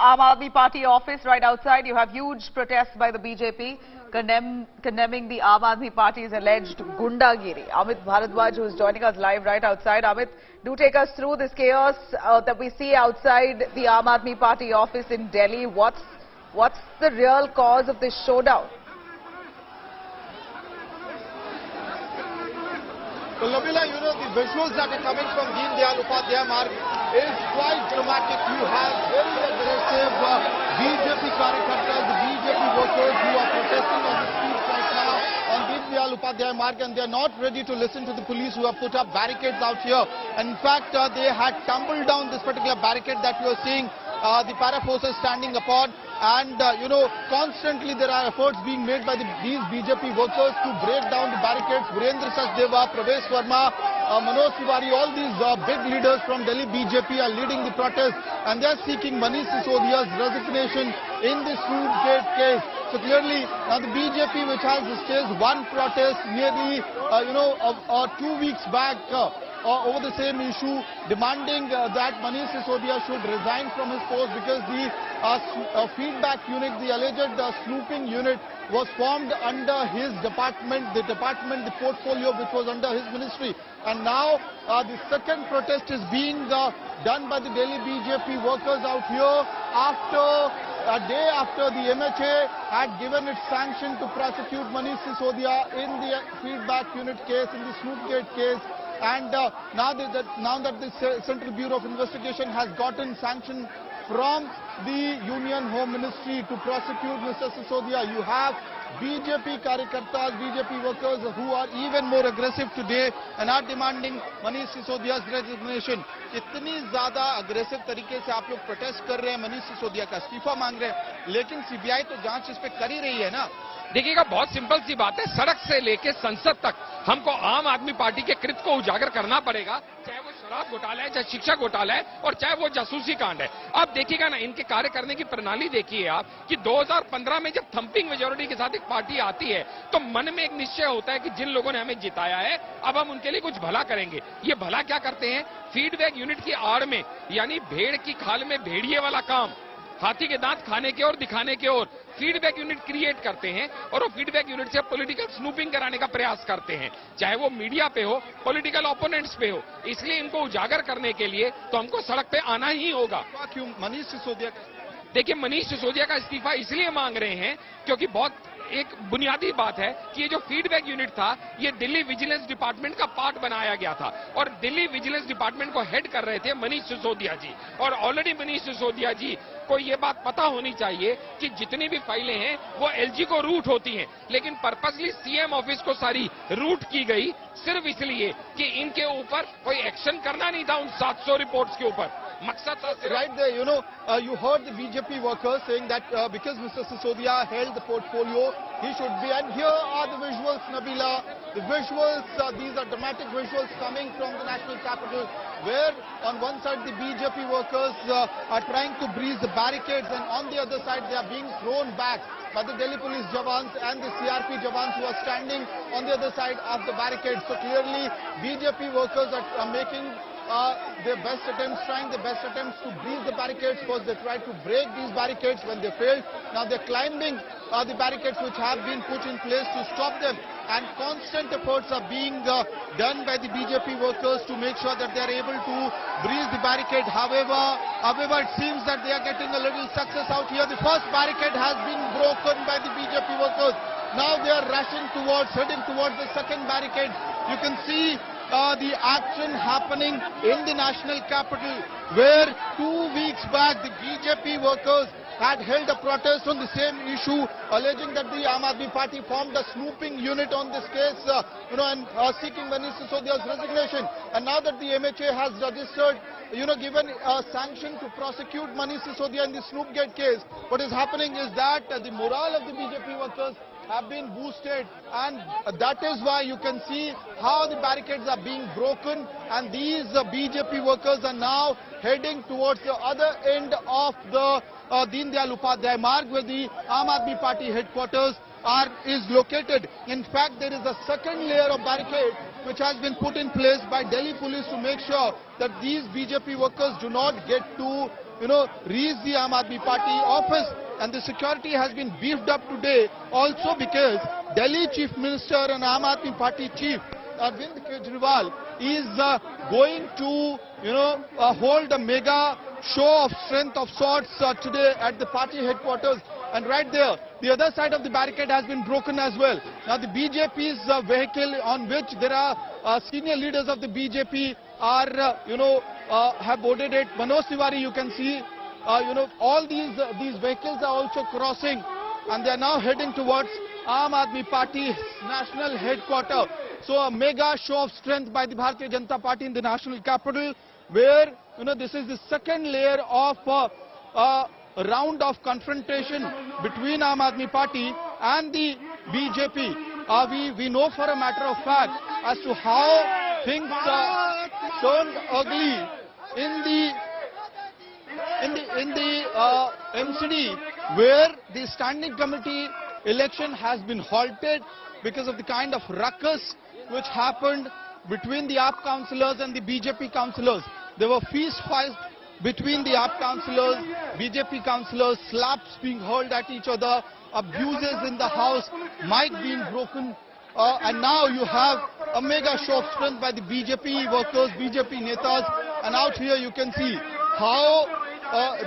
Aam Aadmi Party office right outside. You have huge protests by the BJP condemning the Aam Aadmi Party's alleged gundagiri. Amit Bharadwaj, who is joining us live right outside. Amit, do take us through this chaos that we see outside the Aam Aadmi Party office in Delhi. What's the real cause of this showdown? Well, Nabila, you know, the visuals that are coming from Deen Dayal Upadhyaya Marg is quite dramatic. You have very aggressive BJP karyakartas, the BJP workers who are protesting on the streets right now on Deen Dayal Upadhyaya Marg, and they are not ready to listen to the police who have put up barricades out here. And in fact, they had tumbled down this particular barricade that you are seeing. The para forces standing upon, and you know, constantly there are efforts being made by these BJP workers to break down the barricades. Virendra Sachdeva, Pravesh Verma, Manoj Tiwari, all these big leaders from Delhi BJP are leading the protest, and they are seeking Manish Sisodia's resignation in this Root Gate case. So clearly, now the BJP, which has staged one protest nearly, 2 weeks back, over the same issue, demanding that Manish Sisodia should resign from his post because the feedback unit, the alleged snooping unit, was formed under his department, the portfolio which was under his ministry. And now the second protest is being done by the Delhi BJP workers out here after a day after the MHA had given its sanction to prosecute Manish Sisodia in the feedback unit case, in the Snoopgate case. And now that the Central Bureau of Investigation has gotten sanction from the Union Home Ministry to prosecute Mr. Sisodia, you have BJP karyakartas, BJP workers who are even more aggressive today and are demanding Manish Sisodia's resignation. इतनी ज्यादा aggressive तरीके से आप लोग protest कर रहे हैं, मनीष सिसोदिया का इस्तीफा मांग रहे हैं, लेकिन सीबीआई तो जांच इस पे कर ही रही है ना। देखिएगा, बहुत सिंपल सी बात है, सड़क से लेके संसद तक हमको आम आदमी पार्टी के कृत्य को उजागर करना पड़ेगा, चाहे वो शराब घोटाला है, चाहे शिक्षा घोटाला है और चाहे वो जासूसी कांड है। अब देखिएगा ना, इनके कार्य करने की प्रणाली देखिए आप कि 2015 में जब थंपिंग मेजोरिटी के साथ एक पार्टी आती है तो मन में एक निश्चय होता है कि जिन लोगों ने हमें जिताया है अब हम उनके लिए कुछ भला करेंगे। ये भला क्या करते हैं? फीडबैक यूनिट की आड़ में, यानी भेड़ की खाल में भेड़िए वाला काम, हाथी के दांत खाने के और दिखाने के और फीडबैक यूनिट क्रिएट करते हैं और वो फीडबैक यूनिट से पॉलिटिकल स्नूपिंग कराने का प्रयास करते हैं, चाहे वो मीडिया पे हो, पॉलिटिकल ओपोनेंट्स पे हो। इसलिए इनको उजागर करने के लिए तो हमको सड़क पे आना ही होगा। क्यों मनीष सिसोदिया? देखिए, मनीष सिसोदिया का इस्तीफा इसलिए मांग रहे हैं क्योंकि बहुत एक बुनियादी बात है कि ये जो फीडबैक यूनिट था ये दिल्ली विजिलेंस डिपार्टमेंट का पार्ट बनाया गया था और दिल्ली विजिलेंस डिपार्टमेंट को हेड कर रहे थे मनीष सिसोदिया जी। और ऑलरेडी मनीष सिसोदिया जी को ये बात पता होनी चाहिए कि जितनी भी फाइलें हैं वो एलजी को रूट होती हैं, लेकिन पर्पसली सीएम ऑफिस को सारी रूट की गई सिर्फ इसलिए कि इनके ऊपर कोई एक्शन करना नहीं था उन 700 रिपोर्ट्स के ऊपर। मकसद था right there, you heard the BJP workers saying that because Mr. Sisodia held the portfolio, he should be. And here are the visuals, Nabila. The visuals, these are dramatic visuals coming from the national capital, where on one side the BJP workers are trying to breach the barricades, and on the other side they are being thrown back by the Delhi police Jawans and the CRP Jawans who are standing on the other side of the barricades. So clearly BJP workers are making their best attempts, trying their best attempts to breach the barricades. First they tried to break these barricades. When they failed, now they're climbing the barricades which have been put in place to stop them. And constant efforts are being done by the BJP workers to make sure that they are able to breach the barricade. However, it seems that they are getting a little success out here. The first barricade has been broken by the BJP workers. Now they are heading towards the second barricade. You can see the action happening in the national capital, where 2 weeks back the BJP workers had held a protest on the same issue, alleging that the Aam Aadmi Party formed a snooping unit on this case, and seeking Manish Sisodia's resignation. And now that the MHA has registered, given a sanction to prosecute Manish Sisodia in the Snoopgate case, what is happening is that the morale of the BJP workers have been boosted, and that is why you can see how the barricades are being broken, and these BJP workers are now heading towards the other end of the Deen Dayal Upadhyaya Marg, where the Aam Aadmi Party headquarters is located. In fact, there is a second layer of barricade which has been put in place by Delhi police to make sure that these BJP workers do not get to reach the Aam Aadmi Party office. And the security has been beefed up today also because Delhi Chief Minister and Aam Aadmi Party Chief Arvind Kejriwal is going to, hold a mega show of strength of sorts today at the party headquarters. And right there, the other side of the barricade has been broken as well. Now the BJP's vehicle on which there are senior leaders of the BJP are, have boarded it. Manoj Tiwari, you can see, all these vehicles are also crossing and they are now heading towards Aam Aadmi Party national headquarters. So a mega show of strength by the Bharatiya Janata Party in the national capital, where, this is the second layer of a round of confrontation between Aam Aadmi Party and the BJP. We know for a matter of fact as to how things turned ugly in the MCD, where the standing committee election has been halted because of the kind of ruckus which happened between the AAP councillors and the BJP councillors. There were feast fights between the AAP councillors, BJP councillors, slaps being hurled at each other, abuses in the house, mic being broken, and now you have a mega show of strength by the BJP workers, BJP netas, and out here you can see how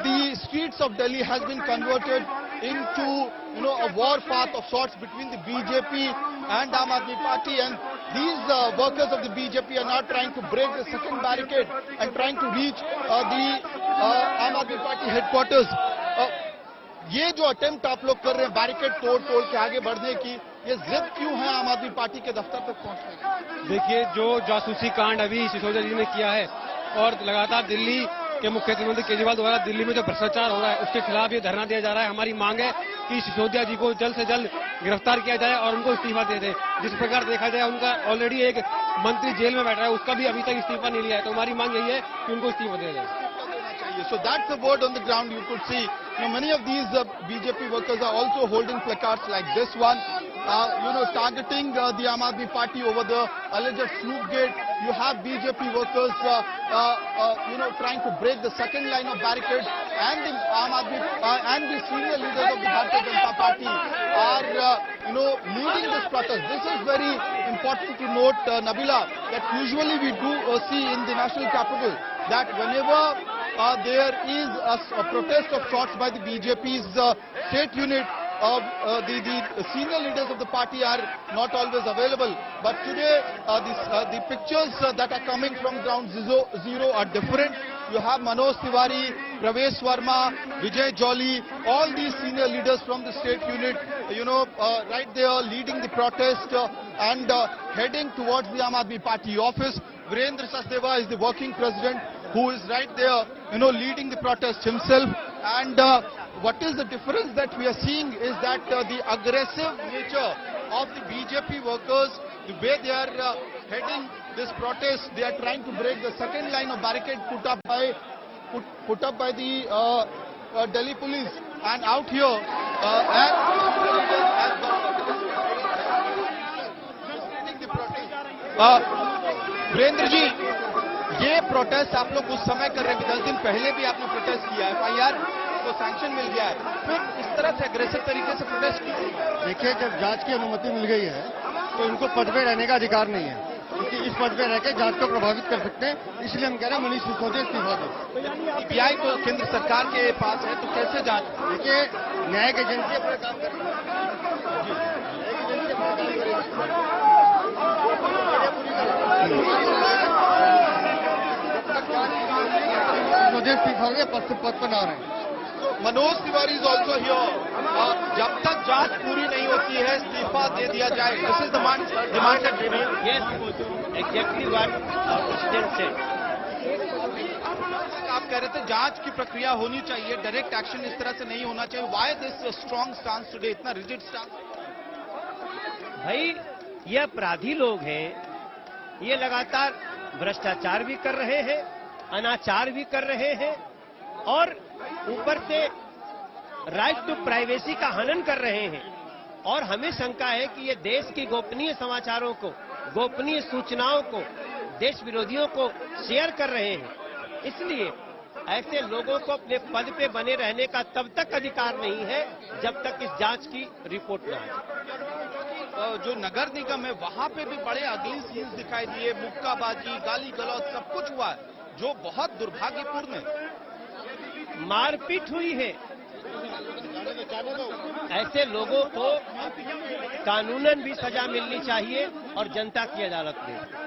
the streets of Delhi has been converted into, a war path of sorts between the BJP and Aam Aadmi Party, and these workers of the BJP are now trying to break the second barricade and trying to reach the Aam Aadmi Party headquarters. ये जो attempt आप लोग कर रहे हैं barricade तोड़ के आगे बढ़ने की, ये जिद क्यों है आम आदमी पार्टी के दफ्तर तक पहुंचने की? देखिए, जो जासूसी कांड अभी सिसोदिया जी ने किया है और लगातार दिल्ली के मुख्यमंत्री केजरीवाल द्वारा दिल्ली में जो भ्रष्टाचार हो रहा है उसके खिलाफ ये धरना दिया जा रहा है। हमारी मांग है कि सिसोदिया जी को जल्द से जल्द गिरफ्तार किया जाए और उनको इस्तीफा दे दे। जिस प्रकार देखा जाए उनका ऑलरेडी एक मंत्री जेल में बैठा है, उसका भी अभी तक इस्तीफा नहीं लिया है, तो हमारी मांग यही है कि उनको इस्तीफा दिया जाए। So that's the word on the ground. You could see, many of these BJP workers are also holding placards like this one, targeting the Aam Aadmi Party over the alleged Sloopgate. You have BJP workers, trying to break the second line of barricades, and the Aam Aadmi and the senior leaders of the Bharatiya Janata Party are, leading this protest. This is very important to note, Nabila, that usually we do see in the national capital that whenever there is a protest of sorts by the BJP's state unit, the senior leaders of the party are not always available. But today, the pictures that are coming from ground zero are different. You have Manoj Tiwari, Pravesh Verma, Vijay Jolly, all these senior leaders from the state unit, right there leading the protest and heading towards the Aam Aadmi Party office. Virendra Sachdeva is the working president, who is right there, leading the protest himself. And what is the difference that we are seeing is that the aggressive nature of the BJP workers, the way they are heading this protest, they are trying to break the second line of barricade put up by the Delhi police. And out here, Virendra ji, ये protest आप लोग उस समय कर रहे हैं, 10 दिन पहले भी आपने प्रोटेस्ट किया है, FIR को सैंक्शन मिल गया है, फिर इस तरह से अग्रेसिव तरीके से प्रोटेस्ट किया। देखिए, जब जांच की अनुमति मिल गई है तो इनको पद पे रहने का अधिकार नहीं है, क्योंकि इस पद पे रहकर जांच को प्रभावित कर सकते हैं। इसलिए हम कह रहे हैं मनीष सिसोदिया इस्तीफा दो। सीबीआई तो केंद्र सरकार के पास है, तो कैसे जांच? देखिए, न्यायिक एजेंसी अपना काम करेगी, पद पर ना रहे। Manoj Tiwari is also here. जब तक जांच पूरी नहीं होती है इस्तीफा दे दिया जाए। This is demand Yes, exactly what our president said. आप कह रहे थे जांच की प्रक्रिया होनी चाहिए, डायरेक्ट एक्शन इस तरह से नहीं होना चाहिए। Why this strong stance today, इतना रिजिड स्टांस? भाई, ये अपराधी लोग हैं, ये लगातार भ्रष्टाचार भी कर रहे हैं, अनाचार भी कर रहे हैं और ऊपर से राइट टू प्राइवेसी का हनन कर रहे हैं। और हमें शंका है कि ये देश की गोपनीय समाचारों को, गोपनीय सूचनाओं को देश विरोधियों को शेयर कर रहे हैं। इसलिए ऐसे लोगों को अपने पद पे बने रहने का तब तक अधिकार नहीं है जब तक इस जांच की रिपोर्ट न आए। जो नगर निगम है वहां पे भी बड़े अगली सीन्स दिखाई दिए, मुक्काबाजी, गाली गलौज सब कुछ हुआ है, जो बहुत दुर्भाग्यपूर्ण है। मारपीट हुई है। ऐसे लोगों को कानूनन भी सजा मिलनी चाहिए और जनता की अदालत में।